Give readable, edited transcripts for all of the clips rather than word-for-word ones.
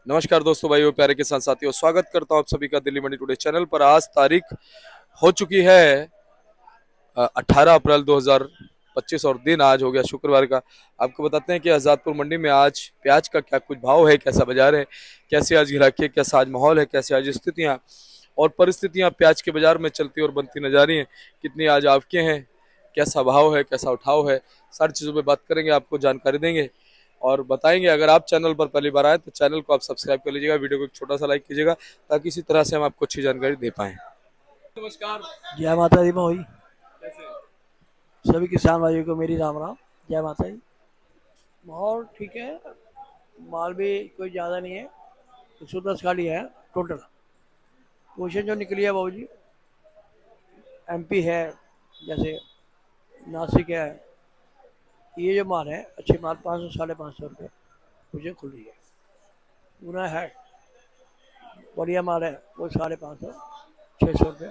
नमस्कार दोस्तों, भाइयों, प्यारे किसान साथियों, स्वागत करता हूं आप सभी का दिल्ली मंडी टुडे चैनल पर। आज तारीख हो चुकी है 18 अप्रैल 2025 और दिन आज हो गया शुक्रवार का। आपको बताते हैं कि आजादपुर मंडी में आज प्याज का क्या कुछ भाव है, कैसा बाजार है, कैसे आज ग्राहकी, कैसा आज माहौल है, कैसे आज स्थितियां और परिस्थितियां प्याज के बाजार में चलती और बनती नजर आ रही हैं, कितनी आज आवकें हैं, कैसा भाव है, कैसा उठाव है, सारी चीजों पे बात करेंगे, आपको जानकारी देंगे और बताएंगे। अगर आप चैनल पर पहली बार आए तो चैनल को आप सब्सक्राइब कर लीजिएगा, वीडियो को एक छोटा सा लाइक कीजिएगा ताकि इसी तरह से हम आपको अच्छी जानकारी दे पाएं। नमस्कार। जय माता दी भाई। कैसे हैं? सभी किसान भाइयों को मेरी राम राम। जय माता दी। माहौल ठीक है। माल भी कोई ज़्यादा नहीं है। 110 गाड़ी है टोटल। पोजीशन जो निकली है बाबू जी, एमपी है, जैसे नासिक है। ये जो माल है अच्छे माल 500 550 रुपये पोजीशन खुल रही है। पूरा है बढ़िया माल है वो 550 600 रुपये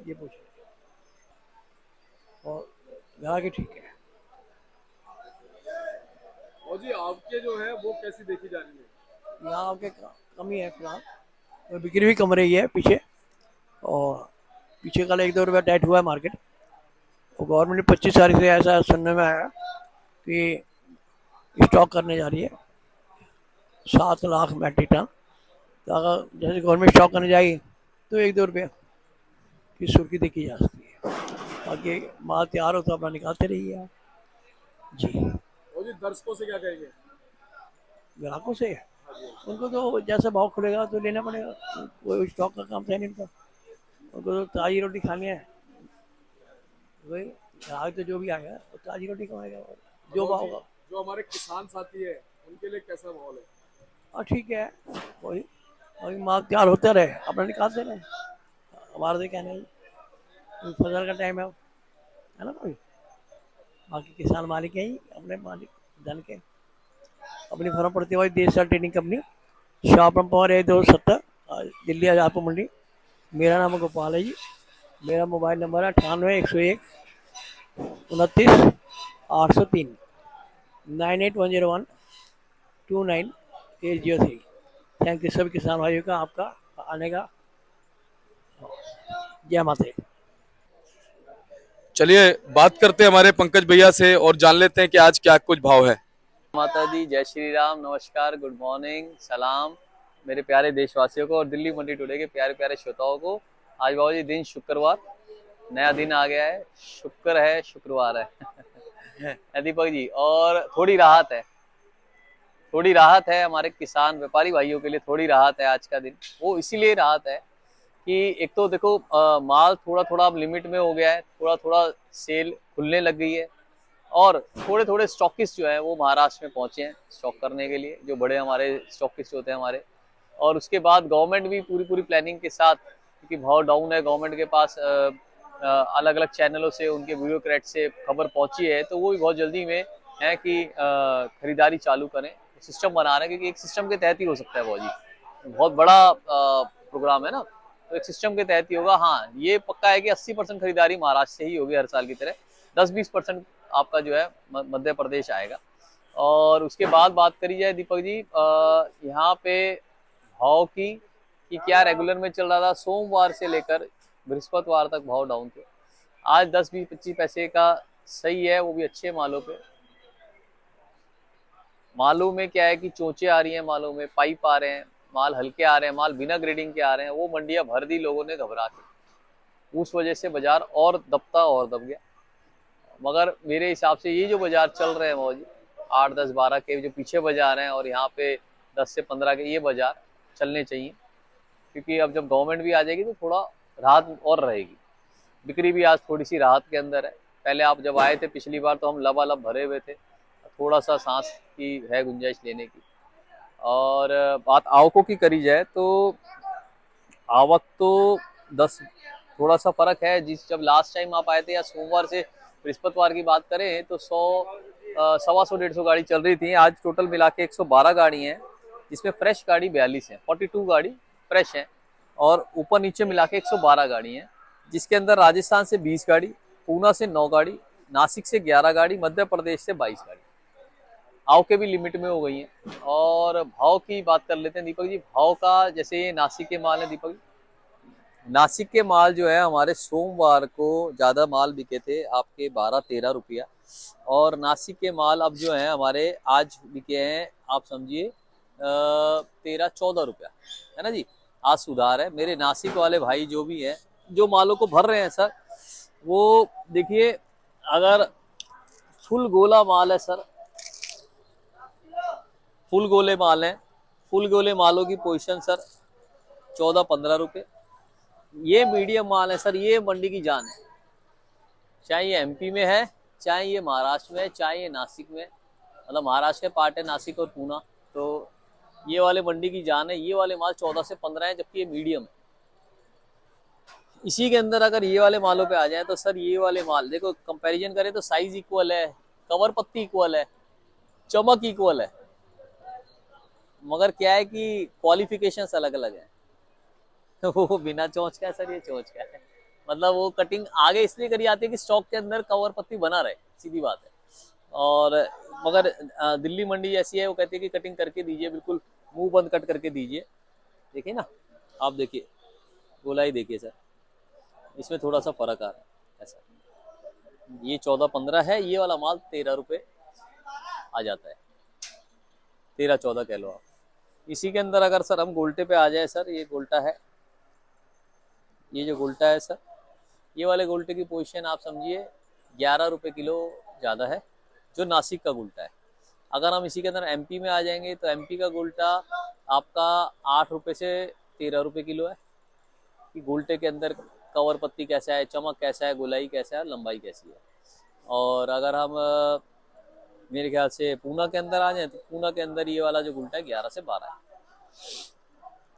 ये पोजीशन। और ग्राहक ठीक है। और जी आपके जो है वो कैसी देखी जा रही है? यहाँ आपके कमी है फिलहाल, और बिक्री भी कम रही है पीछे। और पीछे कल 1-2 रुपया टाइट हुआ है मार्केट। और गवर्नमेंट ने 25 तारीख से ऐसा सुनने में आया कि स्टॉक करने जा रही है 7 लाख मैट्रिक टन। तो अगर जैसे गवर्नमेंट स्टॉक करने जाएगी तो 1-2 रुपया की सुर्खी देखी जा सकती है। बाकी माल तैयार हो तो अपना निकालते रहिए आप जी। और जी दर्शकों से क्या कहेंगे? ग्राहकों से उनको तो जैसा भाव खुलेगा तो लेना पड़ेगा। कोई स्टॉक का काम है नहीं उनका। उनको तो ताज़ी रोटी खानी है। वही ग्राहक तो जो भी आएगा वो ताज़ी रोटी कमाएगा और जो और भाव जी होगा। जो हमारे किसान साथी है उनके लिए कैसा माहौल है? हाँ ठीक है। वही वही माल तैयार होते रहे अपना निकालते रहे। हमारा तो क्या नहीं, फसल का टाइम है ना कोई। बाकी किसान मालिक है ही अपने मालिक धन के। अपनी फर्म पड़ती है भाई देश ट्रेडिंग कंपनी, शॉप नंबर है 270, दिल्ली आजादपुर मंडी। मेरा नाम गोपाल है जी। मेरा मोबाइल नंबर है 98 101 29 803 98 101 29 803। थैंक यू सभी किसान भाइयों का आपका आने का। जय माता दी। चलिए बात करते हैं हमारे पंकज भैया से और जान लेते हैं कि आज क्या कुछ भाव है। माता दी, जय श्री राम, नमस्कार, गुड मॉर्निंग, सलाम मेरे प्यारे देशवासियों को और दिल्ली मंडी टुडे के प्यारे प्यारे श्रोताओं को। आज बाबू जी दिन शुक्रवार, नया दिन आ गया है, शुक्र है, शुक्रवार है दीपक जी। और थोड़ी राहत है हमारे किसान व्यापारी भाइयों के लिए। थोड़ी राहत है आज का दिन। वो इसीलिए राहत है कि एक तो देखो माल थोड़ा थोड़ा अब लिमिट में हो गया है, थोड़ा थोड़ा सेल खुलने लग गई है और थोड़े थोड़े स्टॉकिस्ट जो है वो महाराष्ट्र में पहुंचे हैं स्टॉक करने के लिए, जो बड़े हमारे स्टॉकिस्ट होते हैं हमारे। और उसके बाद गवर्नमेंट भी पूरी पूरी प्लानिंग के साथ, क्योंकि भाव डाउन है, गवर्नमेंट के पास अलग अलग चैनलों से उनके ब्यूरोक्रेट से खबर पहुंची है, तो वो भी बहुत जल्दी में है कि खरीदारी चालू करें, सिस्टम बना रहे हैं। क्योंकि एक सिस्टम के तहत ही हो सकता है भाव जी, बहुत बड़ा प्रोग्राम है ना, तो एक सिस्टम के तहत ही होगा। हाँ ये पक्का है कि 80% खरीदारी महाराष्ट्र से ही होगी हर साल की तरह। 10-20% आपका जो है मध्य प्रदेश आएगा। और उसके बाद बात करी जाए दीपक जी, यहाँ पे भाव की कि क्या रेगुलर में चल रहा था, सोमवार से लेकर बृहस्पतिवार तक भाव डाउन थे। आज 10-20-25 पैसे का सही है, वो भी अच्छे मालों पे। मालों में क्या है कि चोंचे आ रही हैं, मालों में पाइप आ रहे हैं, माल हल्के आ रहे हैं, माल बिना ग्रेडिंग के आ रहे हैं। वो मंडियां भर दी लोगों ने घबरा के, उस वजह से बाजार और दबता और दब गया। मगर मेरे हिसाब से ये जो बाजार चल रहे हैं मौज 8-10-12 के जो पीछे बाजार हैं और यहाँ पे 10 से 15 के ये बाजार चलने चाहिए। क्योंकि अब जब गवर्नमेंट भी आ जाएगी तो थोड़ा राहत और रहेगी। बिक्री भी आज थोड़ी सी राहत के अंदर है। पहले आप जब आए थे पिछली बार तो हम लबालब भरे हुए थे, थोड़ा सा सांस की है गुंजाइश लेने की। और बात आवकों की करी जाए तो आवक तो 10 थोड़ा सा फर्क है। जिस जब लास्ट टाइम आप आए थे या सोमवार से बृहस्पतिवार की बात करें तो 100 125 गाड़ी चल रही थी। आज टोटल मिला के 112 गाड़ी हैं, जिसमें फ्रेश गाड़ी 42 है, 42 गाड़ी फ्रेश है। और ऊपर नीचे मिला के 112 गाड़ी हैं, जिसके अंदर राजस्थान से 20 गाड़ी, पूना से 9 गाड़ी, नासिक से 11 गाड़ी, मध्य प्रदेश से 22 गाड़ी। भाव के भी लिमिट में हो गई हैं। और भाव की बात कर लेते हैं दीपक जी। भाव का जैसे ये नासिक के माल है दीपक जी, नासिक के माल जो है हमारे सोमवार को ज़्यादा माल बिके थे आपके 12-13 रुपया, और नासिक के माल अब जो है हमारे आज बिके हैं आप समझिए 13-14 रुपया, है ना जी। आज सुधार है। मेरे नासिक वाले भाई जो भी हैं जो मालों को भर रहे हैं सर, वो देखिए अगर फुल गोला माल है सर, फुल गोले माल हैं, फुल गोले मालों की पोजीशन सर 14-15 रुपये। ये मीडियम माल है सर, ये मंडी की जान है, चाहे ये एमपी में है, चाहे ये महाराष्ट्र में है, चाहे ये नासिक में, मतलब महाराष्ट्र के पार्ट है नासिक और पूना, तो ये वाले मंडी की जान है। ये वाले माल 14 से 15 है, जबकि ये मीडियम है। इसी के अंदर अगर ये वाले मालों पे आ जाए तो सर ये वाले माल देखो कंपैरिजन करें तो साइज इक्वल है, कवर पत्ती इक्वल है, चमक इक्वल है, मगर क्या है कि क्वालिफिकेशंस अलग अलग है। वो बिना चोंच का है सर, ये चोंच का है, मतलब वो कटिंग आगे इसलिए करी जाती है कि स्टॉक के अंदर कवर पत्ती बना रहे, सीधी बात है। और मगर दिल्ली मंडी ऐसी है, वो कहती है कि कटिंग करके दीजिए, बिल्कुल मुंह बंद कट करके दीजिए। देखिए ना, आप देखिए गोलाई देखिए सर, इसमें थोड़ा सा फर्क आ रहा है ऐसा। ये 14-15 है, ये वाला माल 13 रुपये आ जाता है, 13-14 कह लो आप। इसी के अंदर अगर सर हम गोल्टे पे आ जाए सर, ये गोल्टा है, ये जो गोल्टा है सर, ये वाले गोल्टे की पोजीशन आप समझिए 11 रुपये किलो ज़्यादा है, जो नासिक का गोल्टा है। अगर हम इसी के अंदर एमपी में आ जाएंगे तो एमपी का गोल्टा आपका 8 रुपये से 13 रुपये किलो है, कि गोल्टे के अंदर कवर पत्ती कैसा है, चमक कैसा है, गोलाई कैसा है, लंबाई कैसी है। और अगर हम मेरे ख्याल से पूना के अंदर आ जाए तो पूना के अंदर ये वाला जो गोल्टा है 11 से 12 है।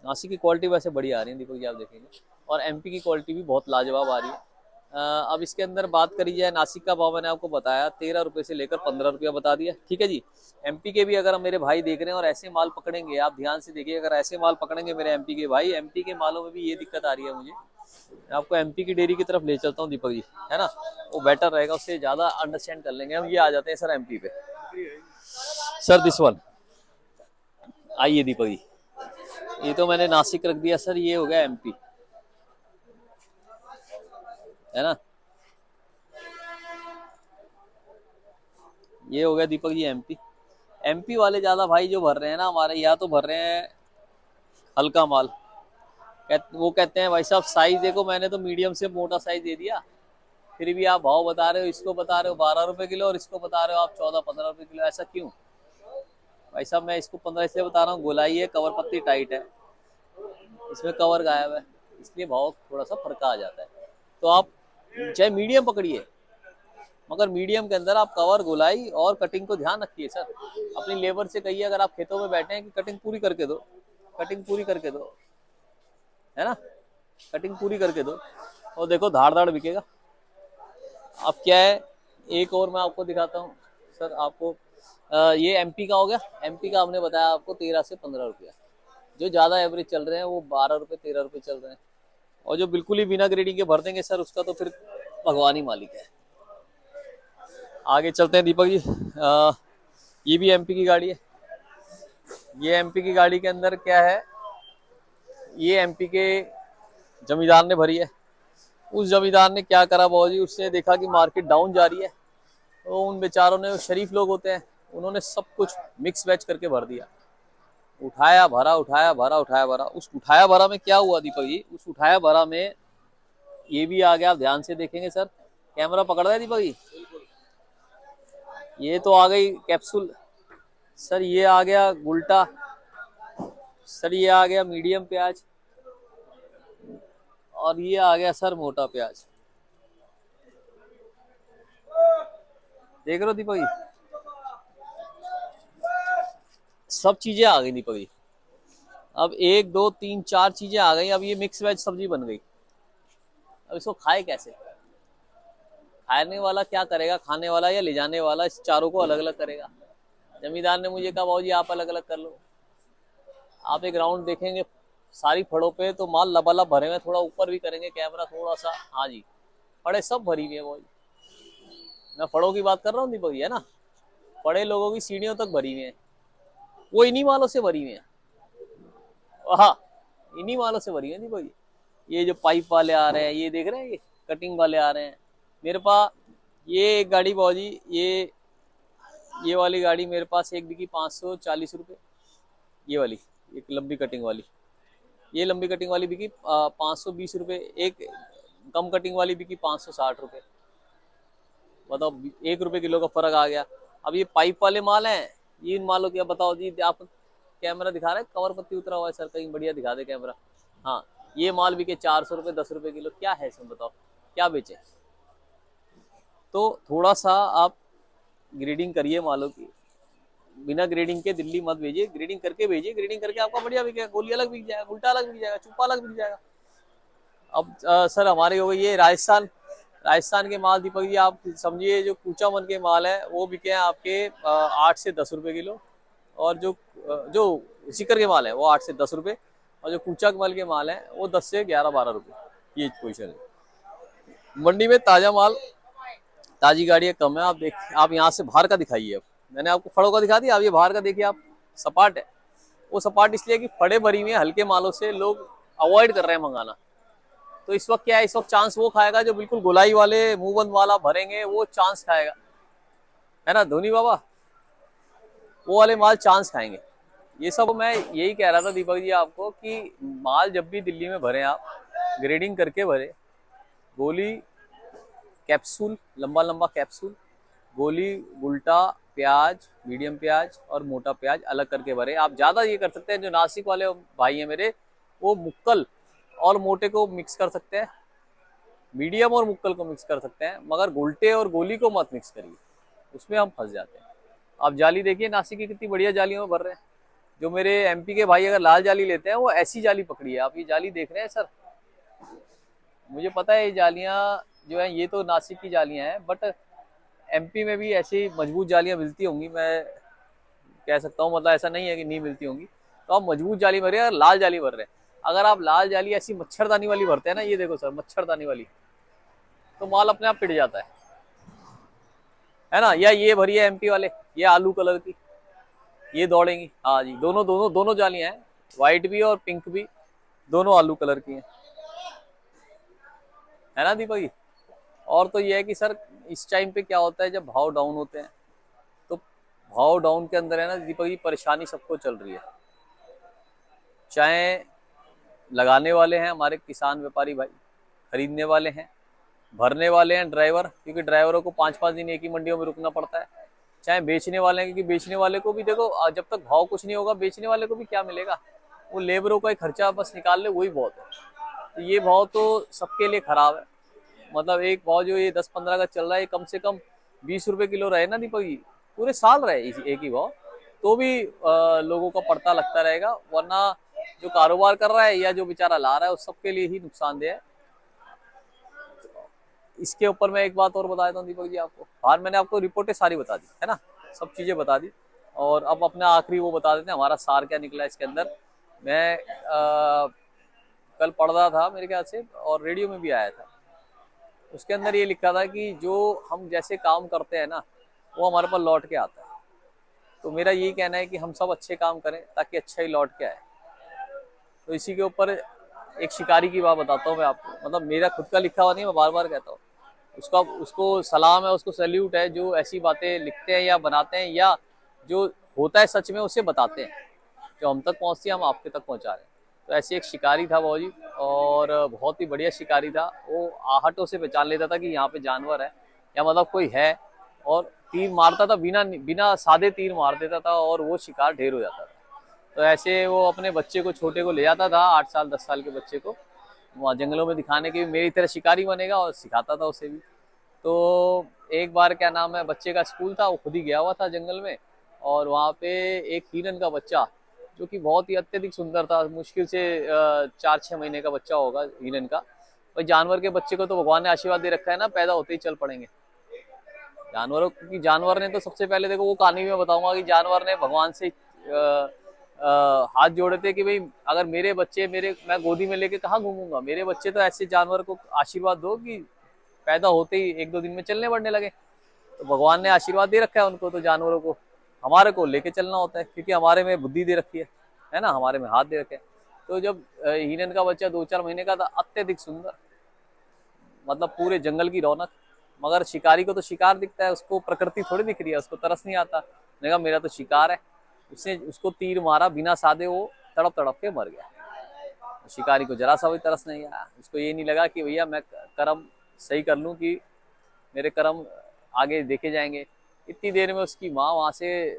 नासिक की क्वालिटी वैसे बढ़िया आ रही है दीपक जी, आप देखेंगे, और एमपी की क्वालिटी भी बहुत लाजवाब आ रही है। अब इसके अंदर बात करी जाए, नासिक का भाव मैंने आपको बताया 13 रुपये से लेकर 15 रुपया बता दिया, ठीक है जी। एमपी के भी अगर मेरे भाई देख रहे हैं और ऐसे माल पकड़ेंगे, आप ध्यान से देखिए, अगर ऐसे माल पकड़ेंगे मेरे एमपी के भाई, एमपी के मालों में भी ये दिक्कत आ रही है मुझे, मैं आपको एमपी की डेयरी की तरफ ले चलता हूँ दीपक जी, है ना, वो बेटर रहेगा, उससे ज़्यादा अंडरस्टैंड कर लेंगे हम। ये आ जाते हैं सर एमपी पे, सर दिस वन, आइए दीपक जी, ये तो मैंने नासिक रख दिया सर, ये हो गया एमपी, है ना, ये हो गया दीपक जी एमपी। एमपी वाले ज्यादा भाई जो भर रहे हैं ना हमारे, या तो भर रहे हैं हल्का माल, वो कहते हैं भाई साहब साइज देखो, मैंने तो मीडियम से मोटा साइज दे दिया, फिर भी आप भाव बता रहे हो, इसको बता रहे हो 12 रुपए किलो और इसको बता रहे हो आप 14-15 रुपए किलो, ऐसा क्यों भाई साहब? मैं इसको 15 इसलिए बता रहा हूँ, गोलाई है, कवर पत्ती टाइट है, इसमें कवर गायब है, इसलिए भाव थोड़ा सा फर्क आ जाता है। तो आप चाहे मीडियम पकड़िए, मगर मीडियम के अंदर आप कवर, गोलाई और कटिंग को ध्यान रखिए सर। अपनी लेबर से कहिए, अगर आप खेतों में बैठे हैं, कि कटिंग पूरी करके दो, कटिंग पूरी करके दो, है ना, कटिंग पूरी करके दो, और देखो धाड़ धाड़ बिकेगा। अब क्या है, एक और मैं आपको दिखाता हूँ सर, आपको ये एमपी का हो गया। एमपी का हमने बताया आपको 13 से 15 रुपया, जो ज़्यादा एवरेज चल रहे हैं वो 12 रुपये 13 रुपये चल रहे हैं, और जो बिल्कुल ही बिना ग्रेडिंग के भर देंगे सर, उसका तो फिर भगवान ही मालिक है। आगे चलते हैं दीपक जी, ये भी एमपी की गाड़ी है। ये एमपी की गाड़ी के अंदर क्या है, ये एमपी के जमींदार ने भरी है। उस जमींदार ने क्या करा बाबू जी, उसने देखा कि मार्केट डाउन जा रही है, तो उन बेचारों ने, शरीफ लोग होते हैं, उन्होंने सब कुछ मिक्स वेज करके भर दिया, उठाया भरा, उठाया भरा, उठाया भरा। उस उठाया भरा में क्या हुआ दीपक जी, उस उठाया भरा में ये भी आ गया, आप ध्यान से देखेंगे सर, कैमरा पकड़ रहा है दीपक जी, ये तो आ गई कैप्सूल सर, ये आ गया गुल्टा सर, ये आ गया मीडियम प्याज, और ये आ गया सर मोटा प्याज। देख रहे हो दीपक जी, सब चीजें आ गई दीपक जी। अब 1 2 3 4 चीजें आ गई, अब ये मिक्स वेज सब्जी बन गई। अब इसको खाए कैसे? खाने वाला क्या करेगा, खाने वाला या ले जाने वाला, इस चारों को अलग अलग करेगा। जमींदार ने मुझे कहा बाबू जी आप अलग अलग कर लो। आप एक राउंड देखेंगे सारी फड़ों पे तो माल लबालब भरे हुए, थोड़ा ऊपर भी करेंगे कैमरा थोड़ा सा, हाँ जी, फड़े सब भरी हुई है बाबू जी। मैं फड़ों की बात कर रहा हूँ दीपक जी, है ना, बड़े लोगों की सीढ़ियों तक भरी हुई है, वो इन्हीं मालों से भरी हुई है। हाँ, इन्हीं मालों से भरी है दीपक जी। ये जो पाइप वाले आ रहे हैं, ये देख रहे हैं, ये कटिंग वाले आ रहे हैं मेरे पास। ये एक गाड़ी बाबू जी, ये वाली गाड़ी मेरे पास एक बिकी 540 रुपये। ये वाली एक लंबी कटिंग वाली, ये लंबी कटिंग वाली बिकी 520 रुपये। एक कम कटिंग वाली बिकी 560 रुपये। बताओ, 1 रुपये किलो का फर्क आ गया। अब ये पाइप वाले माल हैं, ये इन मालों की अब बताओ जी। आप कैमरा दिखा रहे हैं, कवर पत्ती उतरा हुआ है सर, कहीं बढ़िया दिखा दे कैमरा। हाँ, ये माल बिके 400 रुपये, 10 रुपये किलो। क्या है इसमें बताओ, क्या बेचे? तो थोड़ा सा आप ग्रेडिंग करिए मालों की। बिना ग्रेडिंग के दिल्ली मत भेजिए, ग्रेडिंग करके भेजिए। ग्रेडिंग करके आपका बढ़िया बिकेगा, गोली अलग बिक जाएगा, उल्टा अलग बिक जाएगा, चुप्पा अलग बिक जाएगा। अब सर हमारे हो गई ये राजस्थान के माल दीपक जी। आप समझिए जो कूचा मन के माल है वो बिके हैं आपके 8 से 10 रुपये किलो। और जो सीकर के माल है वो 8 से 10 रुपये। और जो कूचा मल के माल है वो 10 से 11-12 रुपये। ये पोजीशन है मंडी में। ताजा माल, ताजी गाड़ियाँ कम है। आप यहाँ से बाहर का दिखाइए। अब मैंने आपको फड़ों का दिखा दिया, अब ये बाहर का देखिए। आप सपाट है, वो सपाट इसलिए कि फड़े भरी हुई है, हल्के मालों से लोग अवॉइड कर रहे हैं मंगाना। तो इस वक्त क्या है, इस वक्त चांस वो खाएगा जो बिल्कुल गोलाई वाले मुंह बंद वाला भरेंगे, वो चांस खाएगा, है ना धोनी बाबा? वो वाले माल चांस खाएंगे। ये सब मैं यही कह रहा था दीपक जी आपको कि माल जब भी दिल्ली में भरे आप ग्रेडिंग करके भरे। गोली, कैप्सूल, लंबा लंबा कैप्सूल, गोली, गुल्टा, प्याज, मीडियम प्याज और मोटा प्याज अलग करके भरे। आप ज्यादा ये कर सकते हैं, जो नासिक वाले भाई हैं मेरे, वो मुक्कल और मोटे को मिक्स कर सकते हैं, मीडियम और मुक्कल को मिक्स कर सकते हैं, मगर गुल्टे और गोली को मत मिक्स करिए, उसमें हम फंस जाते हैं। आप जाली देखिए, नासिक की कितनी बढ़िया जालियों में भर रहे हैं। जो मेरे एमपी के भाई अगर लाल जाली लेते हैं, वो ऐसी जाली पकड़ी है। आप ये जाली देख रहे हैं सर, मुझे पता है ये जालियां जो है ये तो नासिक की जालियां हैं, बट एमपी में भी ऐसी मजबूत जालियां मिलती होंगी, मैं कह सकता हूँ। मतलब ऐसा नहीं है कि नहीं मिलती होंगी। तो आप मजबूत जाली भर रहे हैं, लाल जाली भर रहे हैं। अगर आप लाल जाली ऐसी मच्छरदानी वाली भरते हैं ना, ये देखो सर, मच्छरदानी वाली, तो माल अपने आप पिट जाता है ना। या ये भरी है एमपी वाले, ये आलू कलर की, ये दौड़ेंगी। हाँ जी, दोनों दोनों दोनों जालियां हैं, व्हाइट भी और पिंक भी, दोनों आलू कलर की हैं, है ना दीपक जी? और तो ये है कि सर इस टाइम पे क्या होता है, जब भाव डाउन होते हैं, तो भाव डाउन के अंदर है ना दीपक जी, परेशानी सबको चल रही है। चाहे लगाने वाले हैं हमारे किसान व्यापारी भाई, खरीदने वाले हैं, भरने वाले हैं ड्राइवर, क्योंकि ड्राइवरों को 5-5 दिन एक ही मंडियों में रुकना पड़ता है। चाहे बेचने वाले हैं, क्योंकि बेचने वाले को भी देखो, जब तक भाव कुछ नहीं होगा बेचने वाले को भी क्या मिलेगा? वो लेबरों का एक खर्चा बस निकाल ले, वही बहुत है। तो ये भाव तो सबके लिए खराब है। मतलब एक भाव जो ये 10-15 का चल रहा है, कम से कम 20 रुपए किलो रहे ना दीपक जी, पूरे साल रहे एक ही भाव, तो भी लोगों का पड़ता लगता रहेगा। वरना जो कारोबार कर रहा है या जो बेचारा ला रहा है, उस सबके लिए ही नुकसानदेह है। इसके ऊपर मैं एक बात और बता देता हूँ दीपक जी आपको। बाहर मैंने आपको रिपोर्टें सारी बता दी है ना, सब चीजें बता दी। और अब अपना आखिरी वो बता देते हैं, हमारा सार क्या निकला इसके अंदर। मैं कल पढ़ रहा था मेरे ख्याल से, और रेडियो में भी आया था, उसके अंदर ये लिखा था कि जो हम जैसे काम करते हैं ना, वो हमारे पास लौट के आता है। तो मेरा यही कहना है कि हम सब अच्छे काम करें ताकि अच्छा ही लौट के आए। तो इसी के ऊपर एक शिकारी की बात बताता हूँ मैं आपको। मतलब मेरा खुद का लिखा हुआ नहीं, मैं बार बार कहता हूँ। उसको सलाम है, उसको सैल्यूट है, जो ऐसी बातें लिखते हैं या बनाते हैं, या जो होता है सच में उसे बताते हैं। जो हम तक पहुँचती है, हम आपके तक पहुँचा रहे हैं। तो ऐसे एक शिकारी था बाबूजी, और बहुत ही बढ़िया शिकारी था। वो आहटों से पहचान लेता था कि यहाँ पे जानवर है, या मतलब कोई है, और तीर मारता था, बिना बिना सादे तीर मार देता था, और वो शिकार ढेर हो जाता था। तो ऐसे वो अपने बच्चे को, छोटे को ले जाता था, 8 साल 10 साल के बच्चे को, वहाँ जंगलों में दिखाने के, मेरी तरह शिकारी बनेगा, और सिखाता था उसे भी। तो एक बार क्या नाम है, बच्चे का स्कूल था, वो खुद ही गया हुआ था जंगल में, और वहाँ पे एक हिरन का बच्चा, जो कि बहुत ही अत्यधिक सुंदर था, मुश्किल से 4-6 महीने का बच्चा होगा हिरन का। भाई जानवर के बच्चे को तो भगवान ने आशीर्वाद दे रखा है ना, पैदा होते ही चल पड़ेंगे जानवरों, क्योंकि जानवर ने तो सबसे पहले देखो, वो कहानी में बताऊंगा कि जानवर ने भगवान से हाथ जोड़े थे कि भाई अगर मेरे बच्चे, मैं गोदी में लेके कहाँ घूमूंगा, मेरे बच्चे तो ऐसे जानवर को आशीर्वाद दो कि पैदा होते ही 1-2 दिन में चलने बढ़ने लगे। तो भगवान ने आशीर्वाद दे रखा है उनको, तो जानवरों को हमारे को लेके चलना होता है, क्योंकि हमारे में बुद्धि दे रखी है ना, हमारे में हाथ दे रखे हैं। तो जब हिरन का बच्चा 2-4 महीने का था, अत्यधिक सुंदर, मतलब पूरे जंगल की रौनक। मगर शिकारी को तो शिकार दिखता है, उसको प्रकृति थोड़ी दिख रही है, उसको तरस नहीं आता। मैंने कहा मेरा तो शिकार है। उसने उसको तीर मारा बिना साधे, वो तड़प तड़प के मर गया। शिकारी को जरा सा भी तरस नहीं आया, उसको ये नहीं लगा कि भैया मैं कर्म सही कर लूं कि मेरे कर्म आगे देखे जाएंगे। इतनी देर में उसकी माँ वहां से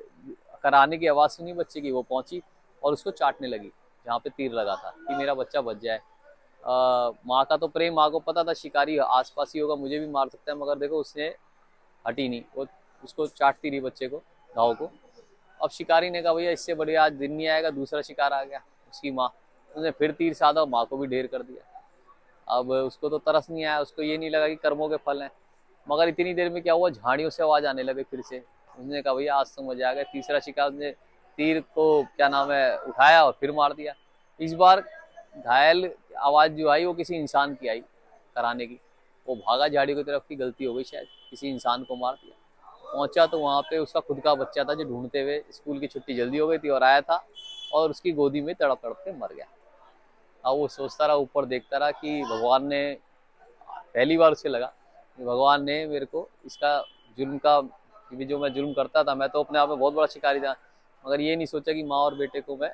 कराने की आवाज सुनी बच्चे की, वो पहुंची और उसको चाटने लगी जहाँ पे तीर लगा था, कि मेरा बच्चा बच जाए। माँ का तो प्रेम, माँ को पता था शिकारी आसपास ही होगा, मुझे भी मार सकता है, मगर देखो उसने हटी नहीं, वो उसको चाटती रही बच्चे को, घाव को। अब शिकारी ने कहा भैया इससे बढ़िया आज दिन नहीं आएगा, दूसरा शिकार आ गया, उसकी माँ। उसने फिर तीर साधा, माँ को भी ढेर कर दिया। अब उसको तो तरस नहीं आया, उसको ये नहीं लगा कि कर्मों के फल हैं। मगर इतनी देर में क्या हुआ, झाड़ियों से आवाज आने लगे फिर से। उसने कहा भैया आज तो मजा आ गया। तीसरा शिकार ने तीर को क्या नाम है उठाया और फिर मार दिया। इस बार घायल आवाज जो आई वो किसी इंसान की आई कराने की। वो भागा झाड़ी की तरफ, की गलती हो गई शायद, किसी इंसान को मार दिया। पहुंचा तो वहां पे उसका खुद का बच्चा था जो ढूंढते हुए, स्कूल की छुट्टी जल्दी हो गई थी और आया था, और उसकी गोदी में तड़प तड़प के मर गया। अब वो सोचता रहा, ऊपर देखता रहा कि भगवान ने, पहली बार उसे लगा कि भगवान ने मेरे को इसका जुल्म का, ये जो मैं जुल्म करता था, मैं तो अपने आप में बहुत बड़ा शिकारी था, मगर ये नहीं सोचा कि माँ और बेटे को मैं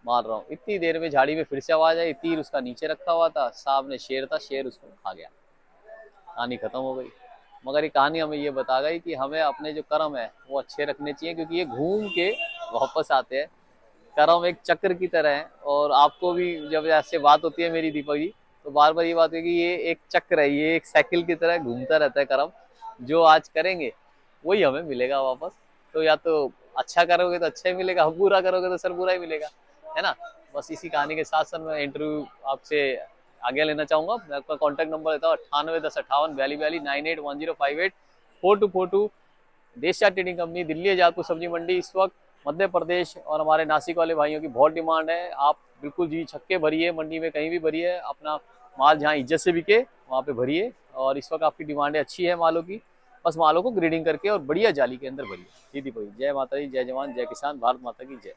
मार रहा हूँ। इतनी देर में झाड़ी में फिर से आवाज आई, तीर उसका नीचे रखा हुआ था, सामने शेर था, शेर उसको खा गया। कहानी खत्म हो गई। मगर ये कहानी हमें ये बता गई कि हमें अपने जो कर्म है वो अच्छे रखने चाहिए, क्योंकि ये घूम के वापस आते हैं। कर्म एक चक्र की तरह है, और आपको भी जब ऐसे बात होती है मेरी दीपक जी, तो बार बार ये बात है कि ये एक चक्र है, ये एक साइकिल की तरह घूमता रहता है कर्म। जो आज करेंगे वही हमें मिलेगा वापस। तो या तो अच्छा करोगे तो अच्छा ही मिलेगा, बुरा करोगे तो सर बुरा ही मिलेगा, है ना। बस इसी कहानी के साथ साथ मैं इंटरव्यू आपसे आगे लेना चाहूंगा। मैं आपका कॉन्टैक्ट नंबर देता हूँ 9810584242 9810584242। देशिया ट्रेडिंग कंपनी, दिल्ली आजादपुर सब्जी मंडी। इस वक्त मध्य प्रदेश और हमारे नासिक वाले भाइयों की बहुत डिमांड है। आप बिल्कुल जी छक्के भरिए, मंडी में कहीं भी भरिए, अपना माल जहाँ इज्जत से बिके वहाँ पे भरिए। और इस वक्त आपकी डिमांडें अच्छी है मालों की, बस मालों को ग्रेडिंग करके और बढ़िया जाली के अंदर भरिए। दीदी भाई, जय माता दी, जय जवान, जय किसान, भारत माता की जय।